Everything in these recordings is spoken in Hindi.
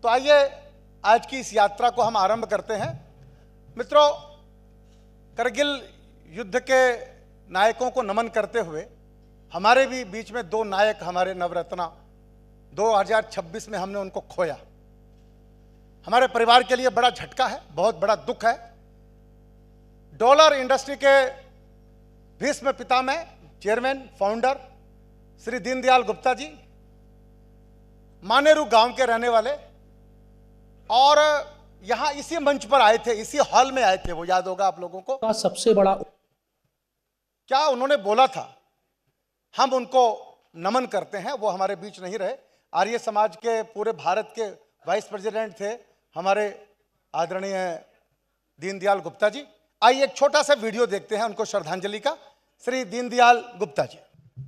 तो आइए आज की इस यात्रा को हम आरंभ करते हैं। मित्रों, करगिल युद्ध के नायकों को नमन करते हुए हमारे भी बीच में दो नायक, हमारे नवरत्ना, 2026 में हमने उनको खोया। हमारे परिवार के लिए बड़ा झटका है, बहुत बड़ा दुख है। डॉलर इंडस्ट्री के भीष्म पितामह, चेयरमैन, फाउंडर श्री दीनदयाल गुप्ता जी, मानेरू गांव के रहने वाले, और यहां इसी मंच पर आए थे, इसी हॉल में आए थे। वो याद होगा आप लोगों को। सबसे बड़ा क्या उन्होंने बोला था, हम उनको नमन करते हैं। वो हमारे बीच नहीं रहे। आर्य समाज के पूरे भारत के वाइस प्रेसिडेंट थे हमारे आदरणीय दीनदयाल गुप्ता जी। आइए एक छोटा सा वीडियो देखते हैं उनको श्रद्धांजलि का। श्री दीनदयाल गुप्ता जी।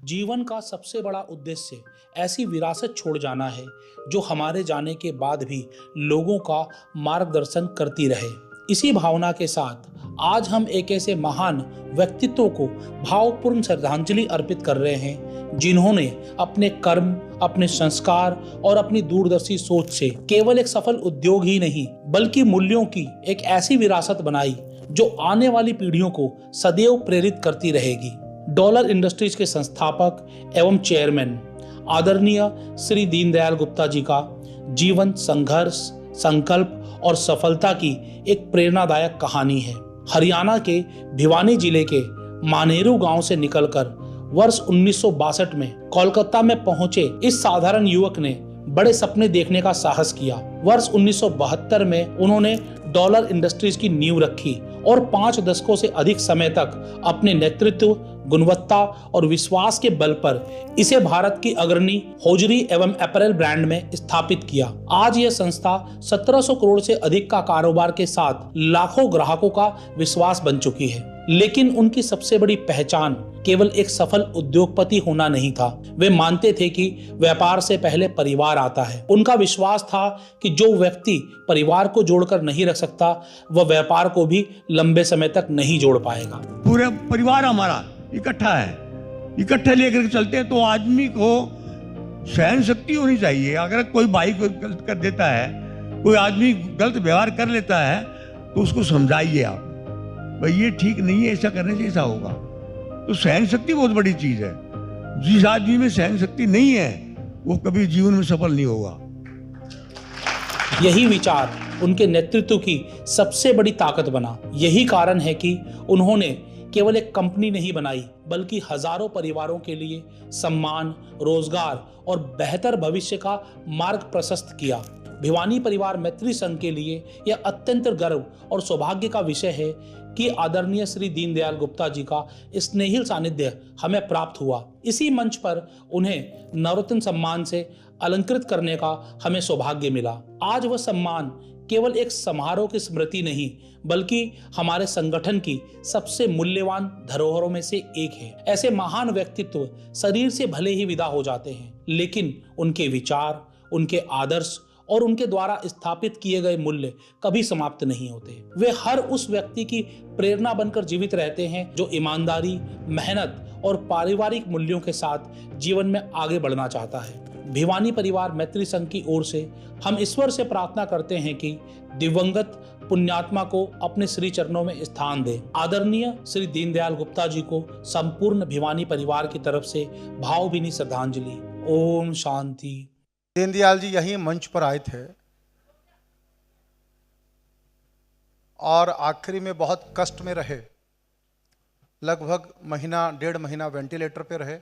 जीवन का सबसे बड़ा उद्देश्य ऐसी विरासत छोड़ जाना है जो हमारे जाने के बाद भी लोगों का मार्गदर्शन करती रहे। इसी भावना के साथ आज हम एक ऐसे महान व्यक्तित्व को भावपूर्ण श्रद्धांजलि अर्पित कर रहे हैं जिन्होंने अपने कर्म, अपने संस्कार और अपनी दूरदर्शी सोच से केवल एक सफल उद्योग ही नहीं बल्कि मूल्यों की एक ऐसी विरासत बनाई जो आने वाली पीढ़ियों को सदैव प्रेरित करती रहेगी। डॉलर इंडस्ट्रीज के संस्थापक एवं चेयरमैन आदरणीय श्री दीनदयाल गुप्ता जी का जीवन संघर्ष, संकल्प और सफलता की एक प्रेरणादायक कहानी है। हरियाणा के भिवानी जिले के मानेरू गांव से निकलकर वर्ष 1962 में कोलकाता में पहुंचे इस साधारण युवक ने बड़े सपने देखने का साहस किया। वर्ष 1972 में उन्होंने डॉलर इंडस्ट्रीज की नींव रखी और 5 दशकों से अधिक समय तक अपने नेतृत्व, गुणवत्ता और विश्वास के बल पर इसे भारत की अग्रणी हौजरी एवं अपैरल ब्रांड में स्थापित किया। आज यह संस्था 1700 करोड़ से अधिक का कारोबार के साथ लाखों ग्राहकों का विश्वास बन चुकी है। लेकिन उनकी सबसे बड़ी पहचान केवल एक सफल उद्योगपति होना नहीं था। वे मानते थे कि व्यापार से पहले परिवार आता है। उनका विश्वास था कि जो व्यक्ति परिवार को जोड़कर नहीं रख सकता, वह व्यापार को भी लंबे समय तक नहीं जोड़ पाएगा। पूरे परिवार हमारा इकट्ठा है, इकट्ठे लेकर चलते हैं तो आदमी को सहन शक्ति होनी चाहिए। अगर कोई भाई को गलत कर देता है, कोई आदमी गलत व्यवहार कर लेता है, तो उसको समझाइए आप, भाई ये ठीक नहीं है, ऐसा करने से ऐसा होगा। तो सहन शक्ति बहुत बड़ी चीज है। जिस आदमी में सहन शक्ति नहीं है वो कभी जीवन में सफल नहीं होगा। यही विचार उनके नेतृत्व की सबसे बड़ी ताकत बना। यही कारण है कि उन्होंने केवल एक कंपनी नहीं बनाई बल्कि हजारों परिवारों के लिए सम्मान, रोजगार और बेहतर भविष्य का मार्ग प्रशस्त किया। भिवानी परिवार मैत्री संघ के लिए यह अत्यंत गर्व और सौभाग्य का विषय है कि आदरणीय श्री दीनदयाल गुप्ता जी का स्नेहिल सानिध्य हमें प्राप्त हुआ। इसी मंच पर उन्हें नवरत्न सम्मान से अलंकृत करने का हमें सौभाग्य मिला। आज वह सम्मान केवल एक समारोह की स्मृति नहीं बल्कि हमारे संगठन की सबसे मूल्यवान धरोहरों में से एक है। ऐसे महान व्यक्तित्व शरीर से भले ही विदा हो जाते हैं, लेकिन उनके विचार, उनके आदर्श और उनके द्वारा स्थापित किए गए मूल्य कभी समाप्त नहीं होते। वे हर उस व्यक्ति की प्रेरणा बनकर जीवित रहते हैं जो ईमानदारी, मेहनत और पारिवारिक मूल्यों के साथ जीवन में आगे बढ़ना चाहता है। भिवानी परिवार मैत्री संघ की ओर से हम ईश्वर से प्रार्थना करते हैं कि दिवंगत पुण्यात्मा को अपने श्री चरणों में स्थान दे। आदरणीय श्री दीनदयाल गुप्ता जी को संपूर्ण भिवानी परिवार की तरफ से भावभीनी श्रद्धांजलि। ओम शांति। दीनदयाल जी यही मंच पर आए थे और आखिरी में बहुत कष्ट में रहे। लगभग महीना, 1.5 महीना वेंटिलेटर पे रहे।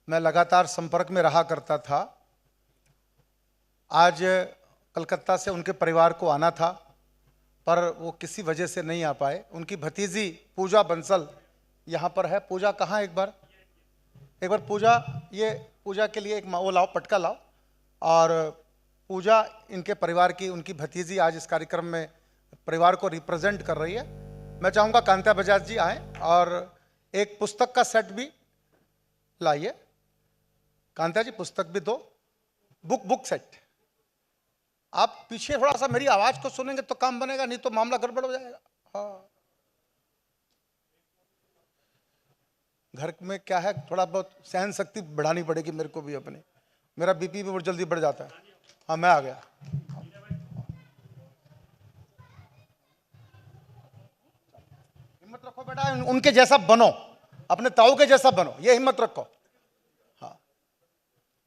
मैं लगातार संपर्क में रहा करता था। आज कलकत्ता से उनके परिवार को आना था पर वो किसी वजह से नहीं आ पाए। उनकी भतीजी पूजा बंसल यहाँ पर है। पूजा कहाँ है? एक बार पूजा, ये पूजा के लिए एक वो लाओ, पटका लाओ। और पूजा इनके परिवार की, उनकी भतीजी आज इस कार्यक्रम में परिवार को रिप्रेजेंट कर रही है। मैं चाहूँगा कांता बजाज जी आए और एक पुस्तक का सेट भी लाइए। कांता जी पुस्तक भी दो, बुक सेट। आप पीछे थोड़ा सा मेरी आवाज को सुनेंगे तो काम बनेगा, नहीं तो मामला गड़बड़ हो जाएगा। हाँ, घर में क्या है, थोड़ा बहुत सहन शक्ति बढ़ानी पड़ेगी मेरे को भी अपने। मेरा बीपी भी बहुत जल्दी बढ़ जाता है। हाँ, मैं आ गया। बेटा उनके जैसा बनो, अपने ताऊ के जैसा बनो, ये हिम्मत रखो।